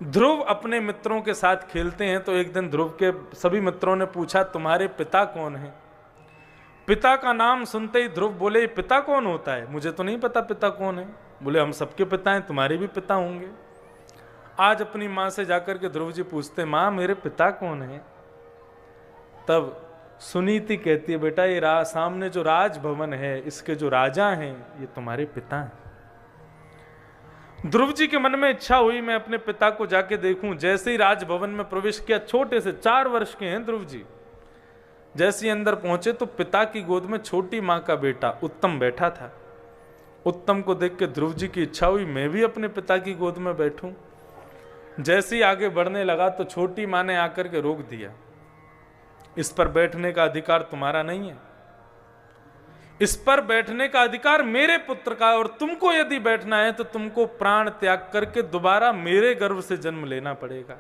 ध्रुव अपने मित्रों के साथ खेलते हैं तो एक दिन ध्रुव के सभी मित्रों ने पूछा तुम्हारे पिता कौन है। पिता का नाम सुनते ही ध्रुव बोले पिता कौन होता है, मुझे तो नहीं पता पिता कौन है। बोले हम सबके पिता हैं, तुम्हारे भी पिता होंगे। आज अपनी माँ से जाकर के ध्रुव जी पूछते माँ मेरे पिता कौन है। तब सुनीति कहती है बेटा ये सामने जो राजभवन है इसके जो राजा हैं ये तुम्हारे पिता हैं। ध्रुव जी के मन में इच्छा हुई मैं अपने पिता को जाके देखूं। जैसे ही राजभवन में प्रवेश किया, छोटे से 4 वर्ष के हैं ध्रुव जी, जैसे ही अंदर पहुंचे तो पिता की गोद में छोटी मां का बेटा उत्तम बैठा था। उत्तम को देख के ध्रुव जी की इच्छा हुई मैं भी अपने पिता की गोद में बैठूं। जैसे ही आगे बढ़ने लगा तो छोटी मां ने आकर के रोक दिया, इस पर बैठने का अधिकार तुम्हारा नहीं है, इस पर बैठने का अधिकार मेरे पुत्र का है, और तुमको यदि बैठना है तो तुमको प्राण त्याग करके दोबारा मेरे गर्भ से जन्म लेना पड़ेगा,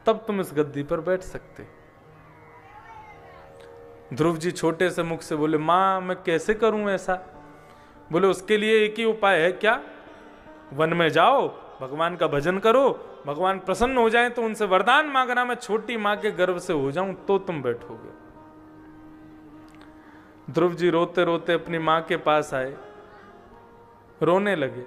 तब तुम इस गद्दी पर बैठ सकते। ध्रुव जी छोटे से मुख से बोले मां मैं कैसे करूं ऐसा। बोले उसके लिए एक ही उपाय है। क्या? वन में जाओ, भगवान का भजन करो, भगवान प्रसन्न हो जाएं तो उनसे वरदान मांगना मैं छोटी मां के गर्भ से हो जाऊं तो तुम बैठोगे। ध्रुव जी रोते रोते अपनी मां के पास आए, रोने लगे।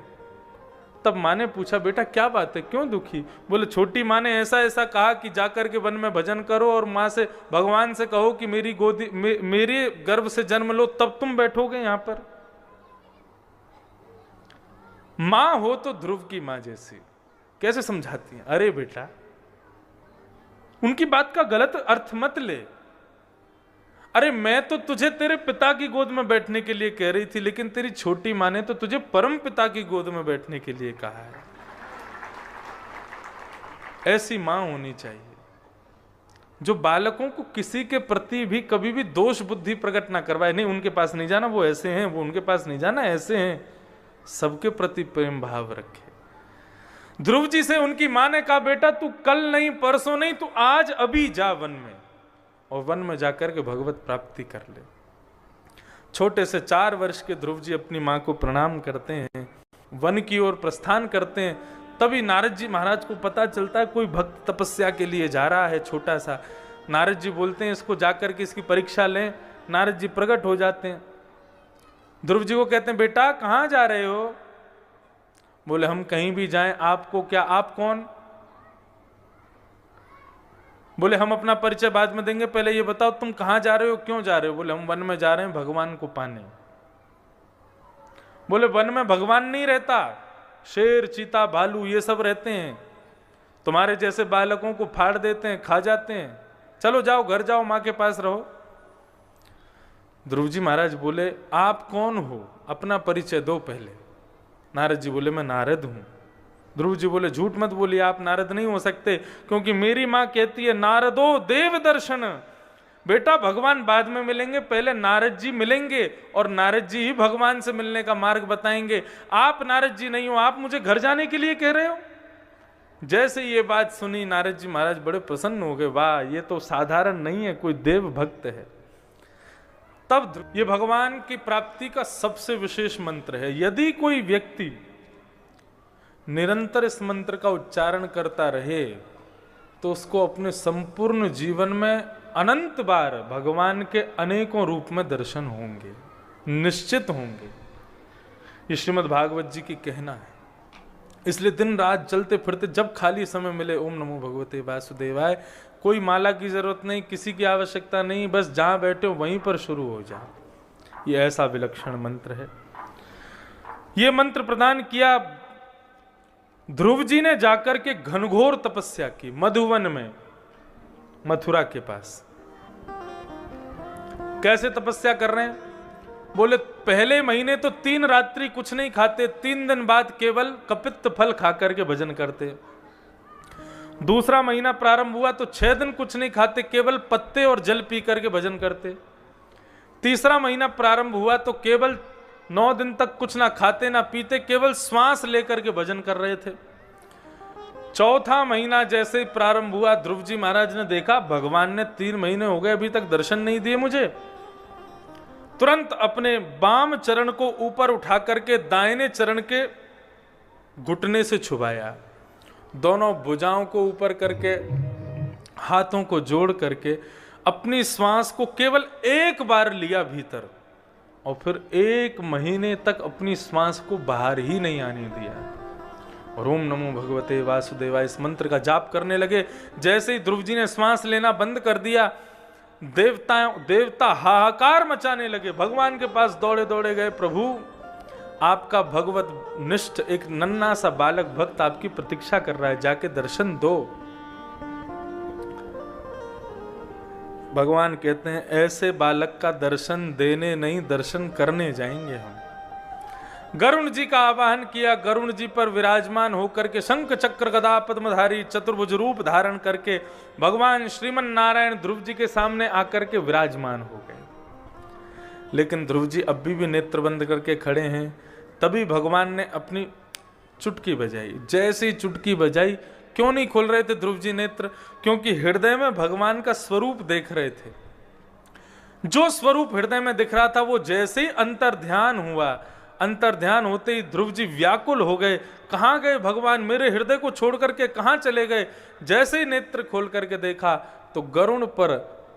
तब मां ने पूछा बेटा क्या बात है, क्यों दुखी। बोले छोटी मां ने ऐसा ऐसा कहा कि जाकर के वन में भजन करो और मां से भगवान से कहो कि मेरी गोदी मेरे गर्भ से जन्म लो तब तुम बैठोगे यहां पर। मां हो तो ध्रुव की मां जैसी, कैसे समझाती हैं। अरे बेटा उनकी बात का गलत अर्थ मत ले। अरे मैं तो तुझे तेरे पिता की गोद में बैठने के लिए कह रही थी, लेकिन तेरी छोटी मां ने तो तुझे परम पिता की गोद में बैठने के लिए कहा है। ऐसी मां होनी चाहिए जो बालकों को किसी के प्रति भी कभी भी दोष बुद्धि प्रकट ना करवाए। नहीं उनके पास नहीं जाना, वो ऐसे हैं, वो उनके पास नहीं जाना, ऐसे हैं। सबके प्रति प्रेम भाव रखे। ध्रुव जी से उनकी मां ने कहा बेटा तू कल नहीं परसों नहीं, तू आज अभी जा वन में, और वन में जाकर के भगवत प्राप्ति कर ले। छोटे से 4 वर्ष के ध्रुव जी अपनी मां को प्रणाम करते हैं, वन की ओर प्रस्थान करते हैं। तभी नारद जी महाराज को पता चलता है कोई भक्त तपस्या के लिए जा रहा है छोटा सा। नारद जी बोलते हैं इसको जाकर के इसकी परीक्षा लें। नारद जी प्रकट हो जाते हैं, ध्रुव जी को कहते हैं बेटा कहां जा रहे हो। बोले हम कहीं भी जाएं, आपको क्या, आप कौन। बोले हम अपना परिचय बाद में देंगे, पहले ये बताओ तुम कहां जा रहे हो, क्यों जा रहे हो। बोले हम वन में जा रहे हैं भगवान को पाने। बोले वन में भगवान नहीं रहता, शेर चीता भालू ये सब रहते हैं, तुम्हारे जैसे बालकों को फाड़ देते हैं, खा जाते हैं, चलो जाओ घर जाओ, मां के पास रहो। ध्रुव जी महाराज बोले आप कौन हो, अपना परिचय दो पहले। नारद जी बोले मैं नारद हूं। ध्रुव जी बोले झूठ मत बोलिए, आप नारद नहीं हो सकते, क्योंकि मेरी मां कहती है नारदो देव दर्शन। बेटा भगवान बाद में मिलेंगे, पहले नारद जी मिलेंगे और नारद जी ही भगवान से मिलने का मार्ग बताएंगे। आप नारद जी नहीं हो, आप मुझे घर जाने के लिए कह रहे हो। जैसे ये बात सुनी नारद जी महाराज बड़े प्रसन्न हो गए, वाह ये तो साधारण नहीं है, कोई देव भक्त है। तब ये भगवान की प्राप्ति का सबसे विशेष मंत्र है। यदि कोई व्यक्ति निरंतर इस मंत्र का उच्चारण करता रहे तो उसको अपने संपूर्ण जीवन में अनंत बार भगवान के अनेकों रूप में दर्शन होंगे, निश्चित होंगे। ये श्रीमद् भागवत जी की कहना है। इसलिए दिन रात चलते फिरते जब खाली समय मिले ओम नमो भगवते वासुदेवाय, कोई माला की जरूरत नहीं, किसी की आवश्यकता नहीं, बस जहां बैठे हो वहीं पर शुरू हो जाओ। ये ऐसा विलक्षण मंत्र है। ये मंत्र प्रदान किया ध्रुव जी ने जाकर के घनघोर तपस्या की मधुवन में, मथुरा के पास। कैसे तपस्या कर रहे हैं। बोले पहले महीने तो 3 रात्रि कुछ नहीं खाते, 3 दिन बाद केवल कपित्त फल खा करके भजन करते। दूसरा महीना प्रारंभ हुआ तो 6 दिन कुछ नहीं खाते, केवल पत्ते और जल पी करके भजन करते। तीसरा महीना प्रारंभ हुआ तो केवल 9 दिन तक कुछ ना खाते ना पीते, केवल श्वास लेकर के भजन कर रहे थे। चौथा महीना जैसे ही प्रारंभ हुआ, ध्रुव जी महाराज ने देखा भगवान ने 3 महीने हो गए अभी तक दर्शन नहीं दिए मुझे। तुरंत अपने बाम चरण को ऊपर उठा करके दाहिने चरण के घुटने से छुपाया, दोनों भुजाओं को ऊपर करके, हाथों को जोड़ करके अपनी श्वास को केवल एक बार लिया भीतर, और फिर 1 महीने तक अपनी श्वास को बाहर ही नहीं आने दिया। और ओम नमो भगवते वासुदेवाय इस मंत्र का जाप करने लगे। जैसे ही ध्रुव जी ने श्वास लेना बंद कर दिया, देवता हाहाकार मचाने लगे, भगवान के पास दौड़े दौड़े गए, प्रभु आपका भगवत निष्ठ एक नन्हा सा बालक भक्त आपकी प्रतीक्षा कर रहा है, जाके दर्शन दो। भगवान कहते हैं ऐसे बालक का दर्शन देने नहीं, दर्शन करने जाएंगे हम। गरुण जी का आवाहन किया, गरुण जी पर विराजमान होकर के शंख चक्र गदा पद्मधारी चतुर्भुज रूप धारण करके भगवान श्रीमन नारायण ध्रुव जी के सामने आकर के विराजमान हो गए। लेकिन ध्रुव जी अभी भी नेत्र बंद करके खड़े हैं। तभी भगवान ने अपनी चुटकी बजाई। जैसे ही चुटकी बजाई, क्यों नहीं खोल रहे थे ध्रुव जी नेत्र? क्योंकि हृदय में भगवान का स्वरूप देख रहे थे। जो स्वरूप हृदय में दिख रहा था वो जैसे ही अंतर ध्यान हुआ, अंतर ध्यान होते ही ध्रुव जी व्याकुल हो गए। कहां गए भगवान? मेरे हृदय को छोड़ करके कहां चले गए? जैसे ही नेत्र खोल करके देखा तो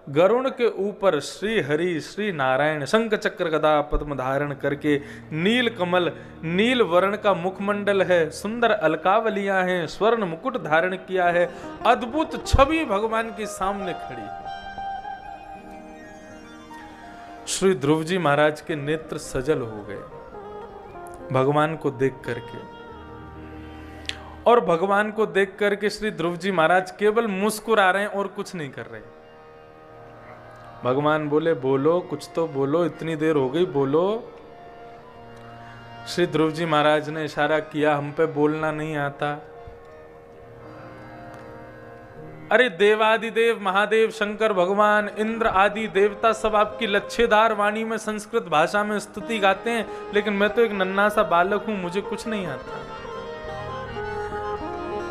गरुण के ऊपर श्री हरि श्री नारायण शंख चक्र गदा पद्म धारण करके नील कमल, नील वर्ण का मुखमंडल है, सुंदर अलकावलियां हैं, स्वर्ण मुकुट धारण किया है, अद्भुत छवि भगवान के सामने खड़ी है। श्री ध्रुव जी महाराज के नेत्र सजल हो गए भगवान को देख करके। और भगवान को देख करके श्री ध्रुव जी महाराज केवल मुस्कुरा रहे हैं और कुछ नहीं कर रहे। भगवान बोले, बोलो, कुछ तो बोलो, इतनी देर हो गई, बोलो। श्री ध्रुव जी महाराज ने इशारा किया, हम पे बोलना नहीं आता। अरे देवादिदेव महादेव शंकर भगवान इंद्र आदि देवता सब आपकी लच्छेदार वाणी में संस्कृत भाषा में स्तुति गाते हैं, लेकिन मैं तो एक नन्हा सा बालक हूं, मुझे कुछ नहीं आता।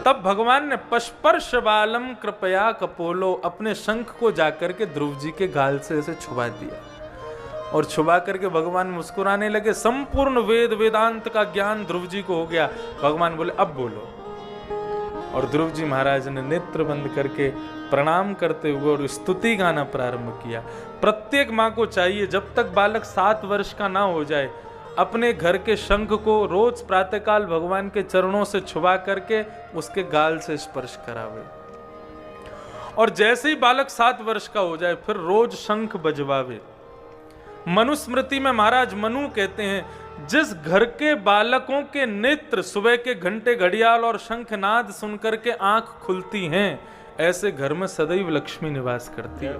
तब भगवान ने पशपर्श बालम कृपया कपोलो, अपने शंख को जाकर के ध्रुव जी के गाल से ऐसे छुपा दिया और छुपा करके भगवान मुस्कुराने लगे। संपूर्ण वेद वेदांत का ज्ञान ध्रुव जी को हो गया। भगवान बोले, अब बोलो। और ध्रुव जी महाराज ने नेत्र बंद करके प्रणाम करते हुए और स्तुति गाना प्रारंभ किया। प्रत्येक माँ को चाहिए जब तक बालक 7 वर्ष का ना हो जाए, अपने घर के शंख को रोज प्रातःकाल भगवान के चरणों से छुपा करके उसके गाल से स्पर्श करावे। और जैसे ही बालक 7 वर्ष का हो जाए फिर रोज शंख बजवावे। मनुस्मृति में महाराज मनु कहते हैं, जिस घर के बालकों के नेत्र सुबह के घंटे घड़ियाल और शंखनाद सुनकर के आंख खुलती हैं, ऐसे घर में सदैव लक्ष्मी निवास करती है।